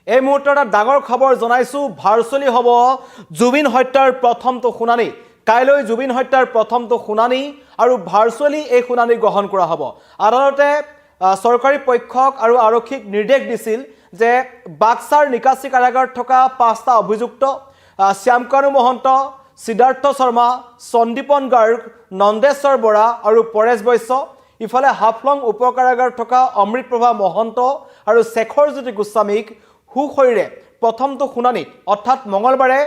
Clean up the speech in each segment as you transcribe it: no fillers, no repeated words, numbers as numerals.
এই মুহূৰ্তত ডাঙৰ খবৰ জনাইছো ভাৰ্চুৱেলি হ'ব জুবিন হত্যাৰ প্ৰথমটো শুনানি কাইলৈ জুবিন হত্যাৰ প্ৰথমটো শুনানি আৰু ভাৰ্চুৱেলি এই শুনানি গ্ৰহণ কৰা হ'ব আদালতে সৰকাৰি পক্ষক আৰু আৰক্ষীক নিৰ্দেশ দিছিল যে বাক্সাৰ নিকাসী কাৰাগাৰত থকা পাঁচটা অভিযুক্ত শ্যামকানু মহন্ত সিদ্ধাৰ্থ শৰ্মা সন্দীপন গাৰ্গ নন্দেশ্বৰ বৰা আৰু পৰেশ বৈশ্য ইফালে হাফলং উপকাৰাগাৰত থকা অমৃতপ্ৰভা মহন্ত আৰু শেখৰজ্যোতি গোস্বামীক হুখৈৰে প্ৰথমটো শুনানি অৰ্থাৎ মঙ্গলবাৰে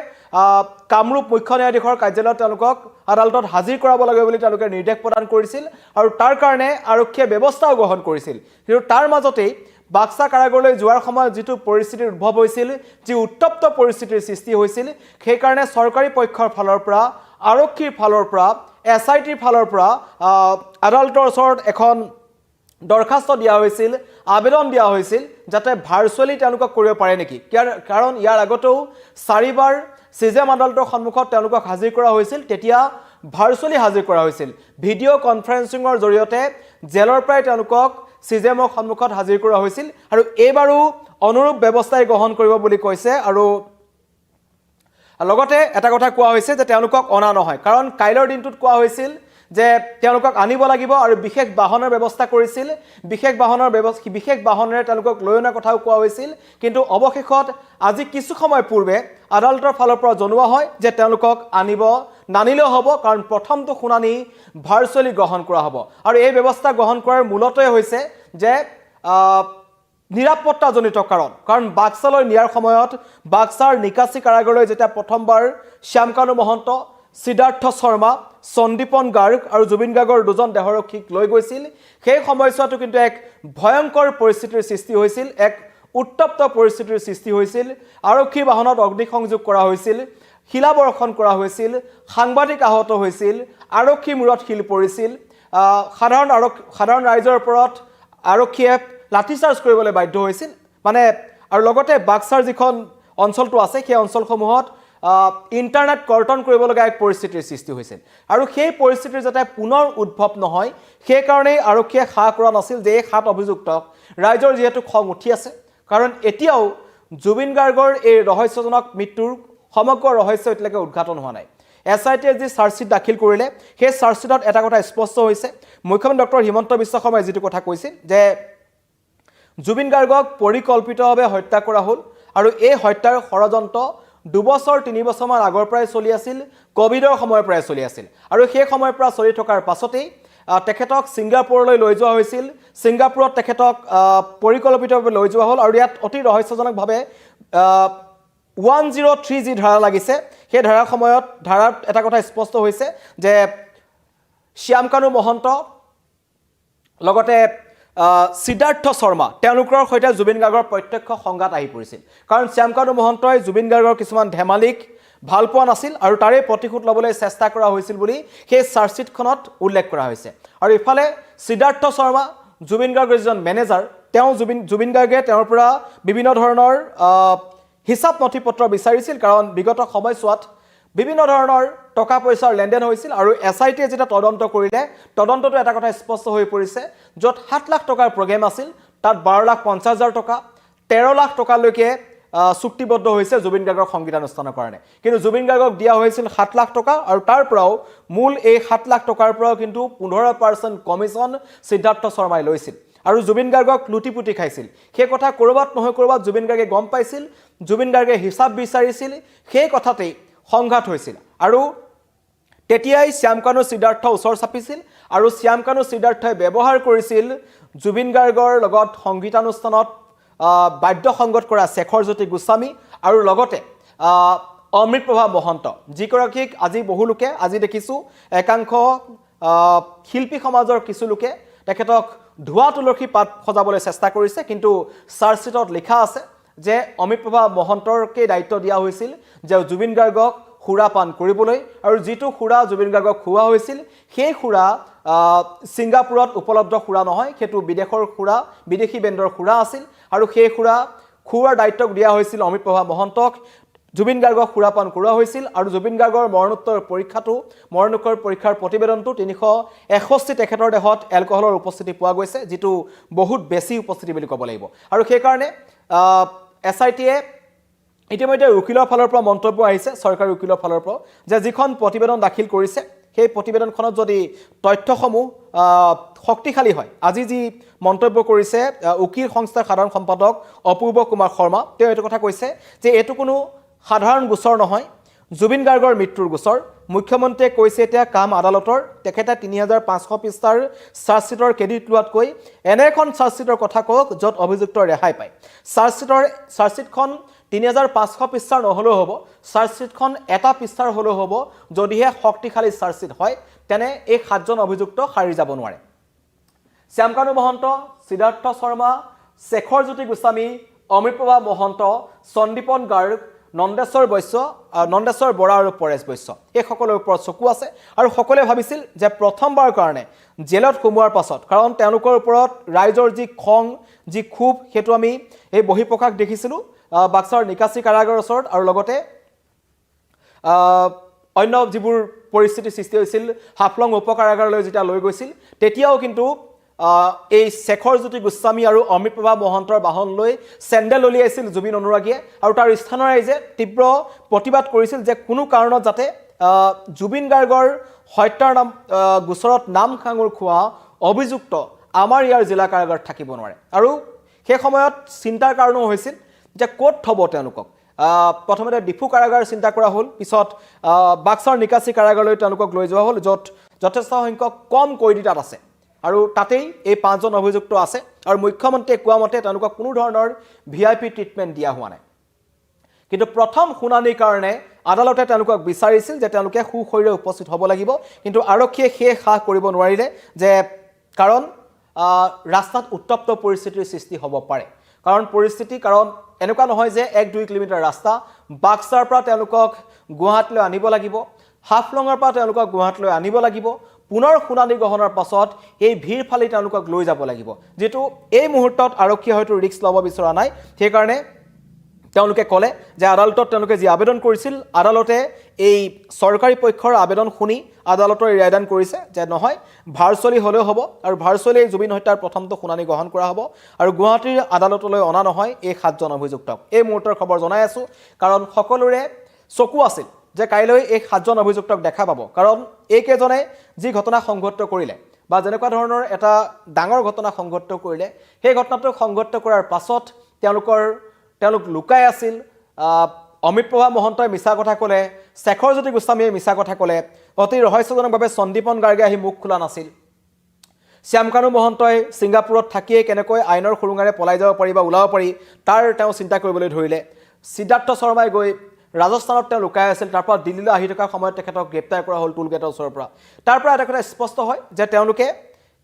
কামৰূপ মুখ্য ন্যায়াধীশৰ কাৰ্যালয়ত তেওঁলোকক আদালতত হাজিৰ কৰাব লাগে বুলি তেওঁলোকে নিৰ্দেশ প্ৰদান কৰিছিল আৰু তাৰ কাৰণে আৰক্ষীয়ে ব্যৱস্থাও গ্ৰহণ কৰিছিল কিন্তু তাৰ মাজতেই বাক্সা কাৰাগাৰলৈ যোৱাৰ সময়ত যিটো পৰিস্থিতিৰ উদ্ভৱ হৈছিল যি উত্তপ্ত পৰিস্থিতিৰ সৃষ্টি হৈছিল সেই কাৰণে সৰকাৰি পক্ষৰ ফালৰ পৰা আৰক্ষীৰ ফালৰ পৰা এছআইটিৰ ফালৰ পৰা আদালতৰ ওচৰত এখন দৰখাস্ত দিয়া হৈছিল আবেদন দিয়া হৈছিল যাতে ভাৰ্চুৱেলি তেওঁলোকক কৰিব পাৰে নেকি কাৰণ ইয়াৰ আগতেও 4 বাৰ সিজেম আদালতৰ সন্মুখত তেওঁলোকক হাজিৰ কৰা হৈছিল তেতিয়া ভাৰ্চুৱেলি হাজিৰ কৰা হৈছিল ভিডিঅ' কনফাৰেন্সিঙৰ জৰিয়তে জেলৰ পৰাই তেওঁলোকক সিজেমৰ সন্মুখত হাজিৰ কৰা হৈছিল আৰু এইবাৰো অনুৰূপ ব্যৱস্থাই গ্ৰহণ কৰিব বুলি কৈছে আৰু লগতে এটা কথা কোৱা হৈছে যে তেওঁলোকক অনা নহয় কাৰণ কাইলৰ দিনটোত কোৱা হৈছিল যে তেওঁলোকক আনিব লাগিব আৰু বিশেষ বাহনৰ ব্যৱস্থা কৰিছিল বিশেষ বাহনেৰে তেওঁলোকক লৈ অনাৰ কথাও কোৱা হৈছিল কিন্তু অৱশেষত আজি কিছু সময় পূৰ্বে আদালতৰ ফালৰ পৰা জনোৱা হয় যে তেওঁলোকক আনিব নানিলেও হ'ব কাৰণ প্ৰথমটো শুনানি ভাৰ্চুৱেলি গ্ৰহণ কৰা হ'ব আৰু এই ব্যৱস্থা গ্ৰহণ কৰাৰ মূলতই হৈছে যে নিৰাপত্তাজনিত কাৰণ বাক্সালৈ নিয়াৰ সময়ত বাক্সাৰ নিকাসী কাৰাগাৰলৈ যেতিয়া প্ৰথমবাৰ শ্যামকানু মহন্ত সিদ্ধাৰ্থ শৰ্মা সন্দীপন গাৰ্গ আৰু জুবিন গাৰ্গৰ দুজন দেহৰক্ষীক লৈ গৈছিল সেই সময়ছোৱাটো কিন্তু এক ভয়ংকৰ পৰিস্থিতিৰ সৃষ্টি হৈছিল এক উত্তপ্ত পৰিস্থিতিৰ সৃষ্টি হৈছিল আৰক্ষী বাহনত অগ্নিসংযোগ কৰা হৈছিল শিলাবৰ্ষণ কৰা হৈছিল সাংবাদিক আহত হৈছিল আৰক্ষী মূৰত শিল পৰিছিল সাধাৰণ ৰাইজৰ ওপৰত আৰক্ষীয়ে লাঠিচাৰ্জ কৰিবলৈ বাধ্য হৈছিল মানে আৰু লগতে বাক্সাৰ যিখন অঞ্চলটো আছে সেই অঞ্চলসমূহত ইন্টাৰনেট কৰ্তন কৰিব লগা এক পৰিস্থিতিৰ সৃষ্টি হৈছিল আৰু সেই পৰিস্থিতিৰ যাতে পুনৰ উদ্ভৱ নহয় সেই কাৰণেই আৰক্ষীয়ে খা কৰা নাছিল যে এই 7 অভিযুক্তক ৰাইজৰ যেহেতু খং উঠি আছে কাৰণ এতিয়াও জুবিন গাৰ্গৰ এই ৰহস্যজনক মৃত্যুৰ সমগ্ৰ ৰহস্য এতিয়ালৈকে উদ্ঘাটন হোৱা নাই এছআইটিয়ে যি চাৰ্জশ্বিট দাখিল কৰিলে সেই চাৰ্জশ্বিটত এটা কথা স্পষ্ট হৈছে মুখ্যমন্ত্ৰী ডক্টৰ হিমন্ত বিশ্ব শৰ্মাই যিটো কথা কৈছিল যে জুবিন গাৰ্গক পৰিকল্পিতভাৱে হত্যা কৰা হ'ল আৰু এই হত্যাৰ ষড়যন্ত্ৰ 2 বছৰ 3 বছৰমান আগৰ পৰাই চলি আছিল কোভিডৰ সময়ৰ পৰাই চলি আছিল আৰু সেই সময়ৰ পৰা চলি থকাৰ পাছতেই তেখেতক ছিংগাপুৰলৈ লৈ যোৱা হৈছিল ছিংগাপুৰত তেখেতক পৰিকল্পিতভাৱে লৈ যোৱা হ'ল আৰু ইয়াত অতি ৰহস্যজনকভাৱে 103 যি ধাৰা লাগিছে সেই ধাৰাৰ সময়ত ধাৰাত এটা কথা স্পষ্ট হৈছে যে শ্যামকানু মহন্ত লগতে সিদ্ধাৰ্থ শৰ্মা তেওঁলোকৰ সৈতে জুবিন গাৰ্গৰ প্ৰত্যক্ষ সংঘাত আহি পৰিছিল কাৰণ শ্যামকানু মহন্তই জুবিন গাৰ্গৰ কিছুমান ধেমালিক ভাল পোৱা নাছিল আৰু তাৰে প্ৰতিশোধ ল'বলৈ চেষ্টা কৰা হৈছিল বুলি সেই চাৰ্জশ্বিটখনত উল্লেখ কৰা হৈছে আৰু ইফালে সিদ্ধাৰ্থ শৰ্মা জুবিন গাৰ্গৰ যিজন মেনেজাৰ তেওঁ জুবিন গাৰ্গে তেওঁৰ পৰা বিভিন্ন ধৰণৰ হিচাপ নথিপত্ৰ বিচাৰিছিল কাৰণ বিগত সময়ছোৱাত বিভিন্ন ধৰণৰ টকা পইচাৰ লেনদেন হৈছিল আৰু এছআইটিয়ে যেটা তদন্ত কৰিলে তদন্তটো এটা কথা স্পষ্ট হৈ পৰিছে যত 7 লাখ টকাৰ প্ৰগ্ৰাম আছিল তাত 12,50,000 টকা 13 লাখ টকালৈকে চুক্তিবদ্ধ হৈছে জুবিন গাৰ্গৰ সংগীতানুষ্ঠানৰ কাৰণে কিন্তু জুবিন গাৰ্গক দিয়া হৈছিল 7 লাখ টকা আৰু তাৰ পৰাও মূল এই 7 লাখ টকাৰ পৰাও কিন্তু 15% কমিশন সিদ্ধাৰ্থ শৰ্মাই লৈছিল আৰু জুবিন গাৰ্গক লুটিপুটি খাইছিল সেই কথা কৰবাত নহয় কৰবাত জুবিন গাৰ্গে গম পাইছিল জুবিন গাৰ্গে হিচাপ বিচাৰিছিল সেই কথাতেই সংঘাত হৈছিল আৰু তেতিয়াই শ্যামকানু সিদ্ধাৰ্থ ওচৰ চাপিছিল আৰু শ্যামকানু সিদ্ধাৰ্থই ব্যৱহাৰ কৰিছিল জুবিন গাৰ্গৰ লগত সংগীতানুষ্ঠানত বাদ্য সংগত কৰা শেখৰজ্যোতি গোস্বামী আৰু লগতে অমৃতপ্ৰভা মহন্ত যিগৰাকীক আজি বহু লোকে আজি দেখিছো একাংশ শিল্পী সমাজৰ কিছু লোকে তেখেতক ধোৱা তুলসী পাত সজাবলৈ চেষ্টা কৰিছে কিন্তু চাৰ্জশ্বিটত লিখা আছে যে অমৃতপ্ৰভা মহন্তৰকে দায়িত্ব দিয়া হৈছিল যে জুবিন গাৰ্গক খুৰাপান কৰিবলৈ আৰু যিটো খুৰা জুবিন গাৰ্গক খুৱা হৈছিল সেই খুৰা ছিংগাপুৰত উপলব্ধ খুৰা নহয় সেইটো বিদেশৰ খুৰা বিদেশী বেণ্ডৰ খুৰা আছিল আৰু সেই খুৰা খুৱাৰ দায়িত্ব দিয়া হৈছিল অমৃতপ্ৰভা মহন্তক জুবিন গাৰ্গক খুৰাপান কৰোৱা হৈছিল আৰু জুবিন গাৰ্গৰ মৰণোত্তৰ পৰীক্ষাৰ প্ৰতিবেদনটো 361 তেখেতৰ দেহত এলকহলৰ উপস্থিতি পোৱা গৈছে যেটো বহুত বেছি উপস্থিতি বুলি ক'ব লাগিব আৰু সেই কাৰণে SITয়ে ইতিমধ্যে উকিলৰ ফালৰ পৰা মন্তব্য আহিছে চৰকাৰী উকিলৰ ফালৰ পৰা যে যিখন প্ৰতিবেদন দাখিল কৰিছে সেই প্ৰতিবেদনখনত যদি তথ্যসমূহ শক্তিশালী হয় আজি যি মন্তব্য কৰিছে উকিল সংস্থাৰ সাধাৰণ সম্পাদক অপূৰ্ব কুমাৰ শৰ্মা তেওঁ এইটো কথা কৈছে যে এইটো কোনো সাধাৰণ গোচৰ নহয় জুবিন গাৰ্গৰ মৃত্যুৰ গোচৰ মুখ্যমন্ত্ৰীয়ে কৈছে এতিয়া কাম আদালতৰ তেখেতে 3500 পৃষ্ঠাৰ চাৰ্জশ্বিটৰ ক্ৰেডিট লোৱাতকৈ এনে এখন চাৰ্জশ্বিটৰ কথা কওক য'ত অভিযুক্ত ৰেহাই পায় চাৰ্জশ্বিটখন 3500 পৃষ্ঠাৰ নহলেও হ'ব চাৰ্জশ্বিটখন এটা পৃষ্ঠাৰ হলেও হ'ব যদিহে শক্তিশালী চাৰ্জশ্বিট হয় তেনে এই 7জন অভিযুক্ত সাৰি যাব নোৱাৰে শ্যামকানু মহন্ত সিদ্ধাৰ্থ শৰ্মা শেখৰজ্যোতি গোস্বামী অমৃতপ্ৰভা মহন্ত সন্দীপন গাৰ্গ নন্দেশ্বৰ বৰা আৰু পৰেশ বৈশ্য এই সকলৰ ওপৰত চকু আছে আৰু সকলোৱে ভাবিছিল যে প্ৰথমবাৰ কাৰণে জেলত সোমোৱাৰ পাছত কাৰণ তেওঁলোকৰ ওপৰত ৰাইজৰ যি খং যি ক্ষোভ হেতু আমি এই বহিপ্ৰকাশ দেখিছিলোঁ বাক্সাৰ নিকাসী কাৰাগাৰৰ ওচৰত আৰু লগতে অন্য যিবোৰ পৰিস্থিতি সৃষ্টি হৈছিল হাফলং উপকাৰাগাৰলৈ যেতিয়া লৈ গৈছিল তেতিয়াও কিন্তু এই শেখৰজ্যোতি গোস্বামী আৰু অমৃতপ্ৰভা মহন্তৰ বাহন লৈ চেণ্ডেল উলিয়াইছিল জুবিন অনুৰাগীয়ে আৰু তাৰ স্থানৰ ৰাইজে তীব্ৰ প্ৰতিবাদ কৰিছিল যে কোনো কাৰণত যাতে জুবিন গাৰ্গৰ হত্যাৰ নাম গোচৰত নাম সাঙুৰ খোৱা অভিযুক্ত আমাৰ ইয়াৰ জিলা কাৰাগাৰত থাকিব নোৱাৰে আৰু সেই সময়ত চিন্তাৰ কাৰণো হৈছিল যে ক'ত থব তেওঁলোকক প্ৰথমতে ডিফু কাৰাগাৰ চিন্তা কৰা হ'ল পিছত বাক্সাৰ নিকাসী কাৰাগাৰলৈ তেওঁলোকক লৈ যোৱা হ'ল য'ত যথেষ্ট সংখ্যক কম কয়দী তাত আছে আৰু তাতেই এই 5জন অভিযুক্ত আছে আৰু মুখ্যমন্ত্ৰীয়ে কোৱা মতে তেওঁলোকক কোনো ধৰণৰ VIP ট্ৰিটমেণ্ট দিয়া হোৱা নাই কিন্তু প্ৰথম শুনানিৰ কাৰণে আদালতে তেওঁলোকক বিচাৰিছিল যে তেওঁলোকে সুশৰীৰে উপস্থিত হ'ব লাগিব কিন্তু আৰক্ষীয়ে সেই সাহ কৰিব নোৱাৰিলে যে কাৰণ ৰাস্তাত উত্তপ্ত পৰিস্থিতিৰ সৃষ্টি হ'ব পাৰে কাৰণ এনেকুৱা নহয় যে 1-2 কিলোমিটাৰ ৰাস্তা বাক্সাৰ পৰা তেওঁলোকক গুৱাহাটীলৈ আনিব লাগিব হাফলঙৰ পৰা তেওঁলোকক গুৱাহাটীলৈ আনিব লাগিব পুনৰ শুনানি গ্ৰহণৰ পাছত এই ভিৰ ফালি তেওঁলোকক লৈ যাব লাগিব যেটো এই মুহূৰ্তত আৰক্ষীয়ে হয়তো ৰিস্ক ল'ব বিচৰা নাই সেই কাৰণে তেওঁলোকে ক'লে যে আদালতত তেওঁলোকে যি আবেদন কৰিছিল আদালতে এই চৰকাৰী পক্ষৰ আবেদন শুনি আদালতৰ ৰায়দান কৰিছে যে নহয় ভাৰ্চুৱেলি হ'লেও হ'ব আৰু ভাৰ্চুৱেলি জুবিন হত্যাৰ প্ৰথমটো শুনানি গ্ৰহণ কৰা হ'ব আৰু গুৱাহাটীৰ আদালতলৈ অনা নহয় এই 7জন অভিযুক্তক এই মুহূৰ্তৰ খবৰ জনাই আছো কাৰণ সকলোৰে চকু আছিল যে কাইলৈ এই 7জন অভিযুক্তক দেখা পাব কাৰণ এইকেজনে যি ঘটনা সংঘটিত কৰিলে বা যেনেকুৱা ধৰণৰ এটা ডাঙৰ ঘটনা সংঘটিত কৰিলে সেই ঘটনাটো সংঘটিত কৰাৰ পাছত তেওঁলোক লুকাই আছিল অমৃতপ্ৰভা মহন্তই মিছা কথা ক'লে শেখৰজ্যোতি গোস্বামীয়ে মিছা কথা ক'লে অতি ৰহস্যজনকভাৱে সন্দীপন গাৰ্গে আহি মুখ খোলা নাছিল শ্যামকানু মহন্তই ছিংগাপুৰত থাকিয়ে কেনেকৈ আইনৰ খুৰুঙাৰে পলাই যাব পাৰি বা ওলাব পাৰি তাৰ তেওঁ চিন্তা কৰিবলৈ ধৰিলে সিদ্ধাৰ্থ শৰ্মাই গৈ ৰাজস্থানত তেওঁ লুকাই আছিল তাৰ পৰা দিল্লীলৈ আহি থকা সময়ত তেখেতক গ্ৰেপ্তাৰ কৰা হ'ল টুল গেটৰ ওচৰৰ পৰা তাৰ পৰা এটা কথা স্পষ্ট হয় যে তেওঁলোকে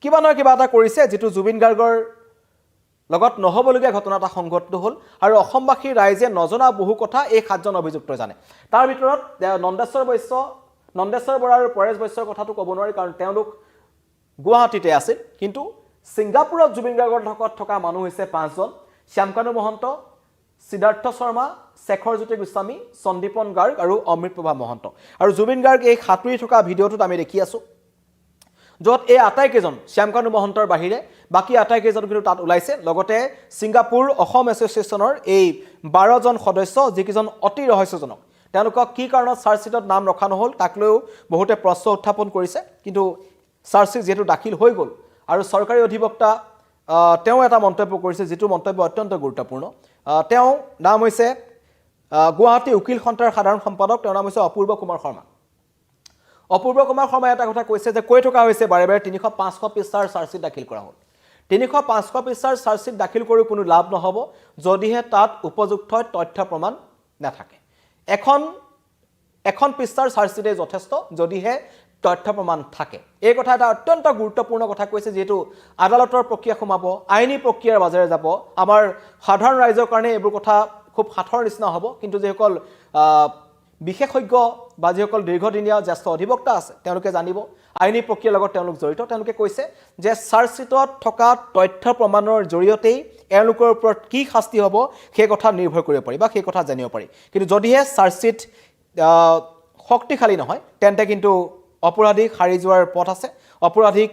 কিবা নহয় কিবা এটা কৰিছে যেটো জুবিন গাৰ্গৰ লগত নহবলগীয়া ঘটনা এটা সংঘটিত হ'ল আৰু অসমবাসী ৰাইজে নজনা বহু কথা এই 7জন অভিযুক্ত জানে তাৰ ভিতৰত নন্দেশ্বৰ বৰা আৰু পৰেশ বৈশ্যৰ কথাটো ক'ব নোৱাৰি কাৰণ তেওঁলোক গুৱাহাটীতে আছিল কিন্তু ছিংগাপুৰত জুবিন গাৰ্গৰ লগত থকা মানুহ হৈছে 5জন শ্যামকানু মহন্ত সিদ্ধাৰ্থ শৰ্মা শেখৰজ্যোতি গোস্বামী সন্দীপন গাৰ্গ আৰু অমৃতপ্ৰভা মহন্ত আৰু জুবিন গাৰ্গ এই সাঁতুৰি থকা ভিডিঅ'টোত আমি দেখি আছো য'ত এই আটাইকেইজন শ্যামকানু মহন্তৰ বাহিৰে বাকি আটাইকেইজন কিন্তু তাত ওলাইছে লগতে ছিংগাপুৰ অসম এছ'চিয়েশ্যনৰ এই 12জন সদস্য যিকেইজন অতি ৰহস্যজনক তেওঁলোকক কি কাৰণত চাৰ্জশ্বিটত নাম ৰখা নহ'ল তাক লৈও বহুতে প্ৰশ্ন উত্থাপন কৰিছে কিন্তু চাৰ্জশ্বিট যেহেতু দাখিল হৈ গ'ল আৰু চৰকাৰী অধিবক্তা তেওঁ এটা মন্তব্য কৰিছে যেটো মন্তব্য অত্যন্ত গুৰুত্বপূৰ্ণ তেওঁ নাম হৈছে গুৱাহাটী উকিল সন্থাৰ সাধাৰণ সম্পাদক তেওঁৰ নাম হৈছে অপূৰ্ব কুমাৰ শৰ্মাই এটা কথা কৈছে যে কৈ থকা হৈছে বাৰে বাৰে 300-500 পৃষ্ঠাৰ চাৰ্জশ্বিট দাখিল কৰা হ'ল 300-500 পৃষ্ঠাৰ চাৰ্জশ্বিট দাখিল কৰি কোনো লাভ নহ'ব যদিহে তাত উপযুক্ত তথ্য প্ৰমাণ নাথাকে এখন পৃষ্ঠাৰ চাৰ্জশ্বিটে যথেষ্ট যদিহে তথ্য প্ৰমাণ থাকে এই কথা এটা অত্যন্ত গুৰুত্বপূৰ্ণ কথা কৈছে যেটো আদালতৰ প্ৰক্ৰিয়া সোমাব আইনী প্ৰক্ৰিয়াৰ মাজেৰে যাব আমাৰ সাধাৰণ ৰাইজৰ কাৰণে এইবোৰ কথা খুব সাধাৰণ নিচিনা হ'ব কিন্তু যেসকল বিশেষজ্ঞ বা যেসকল দীৰ্ঘদিনীয়া জ্যেষ্ঠ অধিবক্তা আছে তেওঁলোকে জানিব আইনী প্ৰক্ৰিয়াৰ লগত তেওঁলোক জড়িত তেওঁলোকে কৈছে যে চাৰ্জশ্বিটত থকা তথ্য প্ৰমাণৰ জৰিয়তেই এওঁলোকৰ ওপৰত কি শাস্তি হ'ব সেই কথা নিৰ্ভৰ কৰিব পাৰি বা সেই কথা জানিব পাৰি কিন্তু যদিহে চাৰ্জশ্বিট শক্তিশালী নহয় তেন্তে কিন্তু অপৰাধীক হাৰি যোৱাৰ পথ আছে অপৰাধীক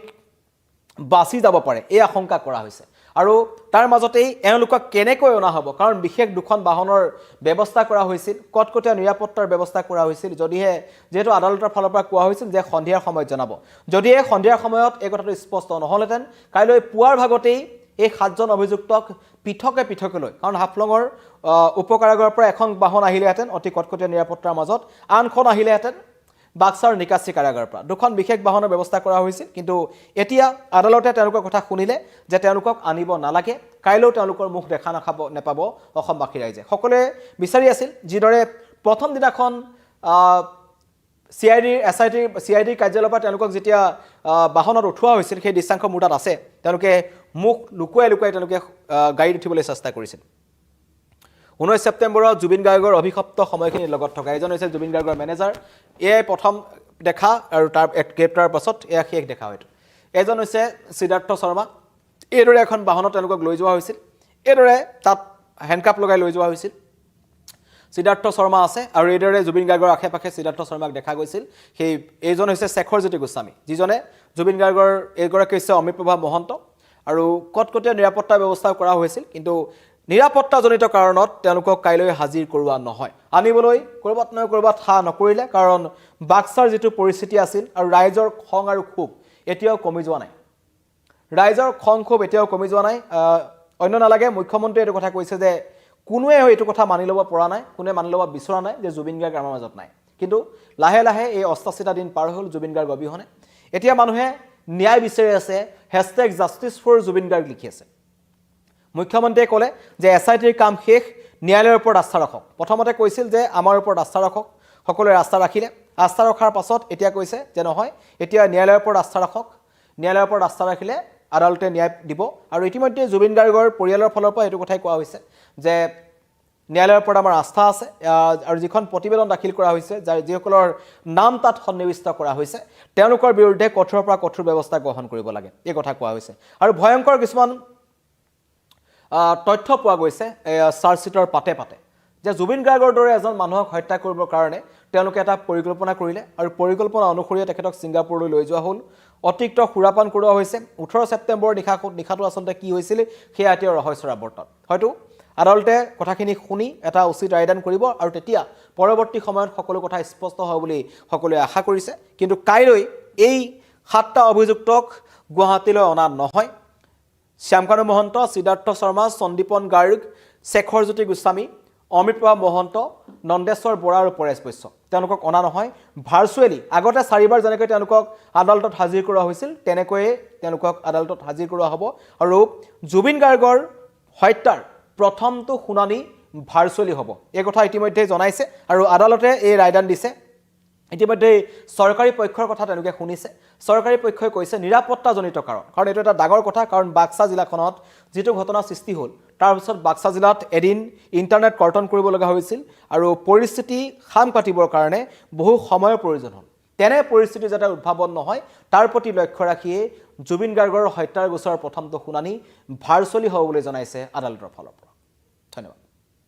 বাছি যাব পাৰে এই আশংকা কৰা হৈছে আৰু তাৰ মাজতেই এওঁলোকক কেনেকৈ অনা হ'ব কাৰণ বিশেষ দুখন বাহনৰ ব্যৱস্থা কৰা হৈছিল কটকটীয়া নিৰাপত্তাৰ ব্যৱস্থা কৰা হৈছিল যেহেতু আদালতৰ ফালৰ পৰা কোৱা হৈছিল যে সন্ধিয়াৰ সময়ত জনাব যদিহে সন্ধিয়াৰ সময়ত এই কথাটো স্পষ্ট নহ'লহেঁতেন কাইলৈ পুৱাৰ ভাগতেই এই 7জন অভিযুক্তক পৃথকে লৈ কাৰণ হাফলঙৰ উপকাৰাগাৰৰ পৰা এখন বাহন আহিলেহেঁতেন অতি কটকটীয়া নিৰাপত্তাৰ মাজত আনখন আহিলেহেঁতেন বাক্সাৰ নিকাচি কাৰাগাৰৰ পৰা দুখন বিশেষ বাহনৰ ব্যৱস্থা কৰা হৈছিল কিন্তু এতিয়া আদালতে তেওঁলোকৰ কথা শুনিলে যে তেওঁলোকক আনিব নালাগে কাইলৈও তেওঁলোকৰ মুখ দেখা নেপাব অসমবাসী ৰাইজে সকলোৱে বিচাৰি আছিল যিদৰে প্ৰথম দিনাখন CID কাৰ্যালয়ৰ পৰা তেওঁলোকক যেতিয়া বাহনত উঠোৱা হৈছিল সেই দৃশ্যাংশ মোৰ তাত আছে তেওঁলোকে মুখ লুকুৱাই তেওঁলোকে গাড়ীত উঠিবলৈ চেষ্টা কৰিছিল 19 ছেপ্টেম্বৰত জুবিন গাৰ্গৰ অভিশপ্ত সময়খিনিৰ লগত থকা এজন হৈছে জুবিন গাৰ্গৰ মেনেজাৰ এয়াই প্ৰথম দেখা আৰু তাৰ গ্ৰেপ্তাৰৰ পাছত এয়া শেষ দেখা হয়তো এজন হৈছে সিদ্ধাৰ্থ শৰ্মা এইদৰে এখন বাহনত তেওঁলোকক লৈ যোৱা হৈছিল এইদৰে তাত হেণ্ডকাপ লগাই লৈ যোৱা হৈছিল সিদ্ধাৰ্থ শৰ্মা আছে আৰু এইদৰে জুবিন গাৰ্গৰ আশে-পাশে সিদ্ধাৰ্থ শৰ্মাক দেখা গৈছিল সেই এইজন হৈছে শেখৰজ্যোতি গোস্বামী যিজনে জুবিন গাৰ্গৰ এইগৰাকী হৈছে অমৃতপ্ৰভা মহন্ত আৰু কটকটীয়া নিৰাপত্তা ব্যৱস্থা কৰা হৈছিল কিন্তু নিৰাপত্তাজনিত কাৰণত তেওঁলোকক কাইলৈ হাজিৰ কৰোৱা নহয় আনিবলৈ কৰবাত হা নকৰিলে কাৰণ বাক্সাৰ যিটো পৰিস্থিতি আছিল আৰু ৰাইজৰ খং আৰু ক্ষোভ এতিয়াও কমি যোৱা নাই অন্য নালাগে মুখ্যমন্ত্ৰীয়ে এইটো কথা কৈছে যে কোনোৱে এইটো কথা মানি ল'ব পৰা নাই কোনে মানি ল'ব বিচৰা নাই যে জুবিন গাৰ্গ আমাৰ মাজত নাই কিন্তু লাহে লাহে এই 88টা দিন পাৰ হ'ল জুবিন গাৰ্গ অবিহনে এতিয়া মানুহে ন্যায় বিচাৰি আছে #justice4Jubin Garg লিখি আছে মুখ্যমন্ত্ৰীয়ে ক'লে যে SITৰ কাম শেষ ন্যায়ালয়ৰ ওপৰত আস্থা ৰাখক প্ৰথমতে কৈছিল যে আমাৰ ওপৰত আস্থা ৰাখক সকলোৱে আস্থা ৰাখিলে আস্থা ৰখাৰ পাছত এতিয়া কৈছে যে নহয় এতিয়া ন্যায়ালয়ৰ ওপৰত আস্থা ৰাখক ন্যায়ালয়ৰ ওপৰত আস্থা ৰাখিলে আদালতে ন্যায় দিব আৰু ইতিমধ্যে জুবিন গাৰ্গৰ পৰিয়ালৰ ফালৰ পৰা এইটো কথাই কোৱা হৈছে যে ন্যায়ালয়ৰ ওপৰত আমাৰ আস্থা আছে আৰু যিখন প্ৰতিবেদন দাখিল কৰা হৈছে যিসকলৰ নাম তাত সন্নিৱিষ্ট কৰা হৈছে তেওঁলোকৰ বিৰুদ্ধে কঠোৰৰ পৰা কঠোৰ ব্যৱস্থা গ্ৰহণ কৰিব লাগে এই কথা কোৱা হৈছে আৰু ভয়ংকৰ কিছুমান তথ্য পোৱা গৈছে চাৰ্জশ্বিটৰ পাতে যে জুবিন গাৰ্গৰ দৰে এজন মানুহক হত্যা কৰিবৰ কাৰণে তেওঁলোকে এটা পৰিকল্পনা কৰিলে আৰু পৰিকল্পনা অনুসৰি তেখেতক ছিংগাপুৰলৈ লৈ যোৱা হ'ল অতিৰিক্ত সুৰাপান কৰোৱা হৈছে 18 ছেপ্টেম্বৰ নিশাটো আচলতে কি হৈছিল সেয়া এতিয়া ৰহস্যৰ আৱৰ্তত হয়তো আদালতে কথাখিনি শুনি এটা উচিত ৰায়দান কৰিব আৰু তেতিয়া পৰৱৰ্তী সময়ত সকলো কথা স্পষ্ট হ'ব বুলি সকলোৱে আশা কৰিছে কিন্তু কাইলৈ এই 7টা অভিযুক্তক গুৱাহাটীলৈ অনা নহয় শ্যামকানু মহন্ত সিদ্ধাৰ্থ শৰ্মা সন্দীপন গাৰ্গ শেখৰজ্যোতি গোস্বামী অমৃতপ্ৰভা মহন্ত নন্দেশ্বৰ বৰা আৰু পৰেশ বৈশ্য তেওঁলোকক অনা নহয় ভাৰ্চুৱেলি আগতে 4বাৰ যেনেকৈ তেওঁলোকক আদালতত হাজিৰ কৰা হৈছিল তেনেকৈয়ে তেওঁলোকক আদালতত হাজিৰ কৰোৱা হ'ব আৰু জুবিন গাৰ্গৰ হত্যাৰ প্ৰথমটো শুনানি ভাৰ্চুৱেলি হ'ব এই কথা ইতিমধ্যে জনাইছে আৰু আদালতে এই ৰায়দান দিছে ইতিমধ্যে সৰকাৰী পক্ষৰ কথা তেওঁলোকে শুনিছে সৰকাৰী পক্ষই কৈছে নিৰাপত্তাজনিত কাৰণ এইটো এটা ডাঙৰ কথা কাৰণ বাক্সা জিলাখনত যিটো ঘটনা সৃষ্টি হ'ল তাৰ পিছত বাক্সা জিলাত এদিন ইন্টাৰনেট কৰ্তন কৰিব লগা হৈছিল আৰু পৰিস্থিতি খাম কাটিবৰ কাৰণে বহু সময়ৰ প্ৰয়োজন হ'ল তেনে পৰিস্থিতি যাতে উদ্ভাৱন নহয় তাৰ প্ৰতি লক্ষ্য ৰাখিয়ে জুবিন গাৰ্গৰ হত্যাৰ গোচৰৰ প্ৰথমটো শুনানি ভাৰ্চুৱেলি হ'ব বুলি জনাইছে আদালতৰ ফালৰ পৰা ধন্যবাদ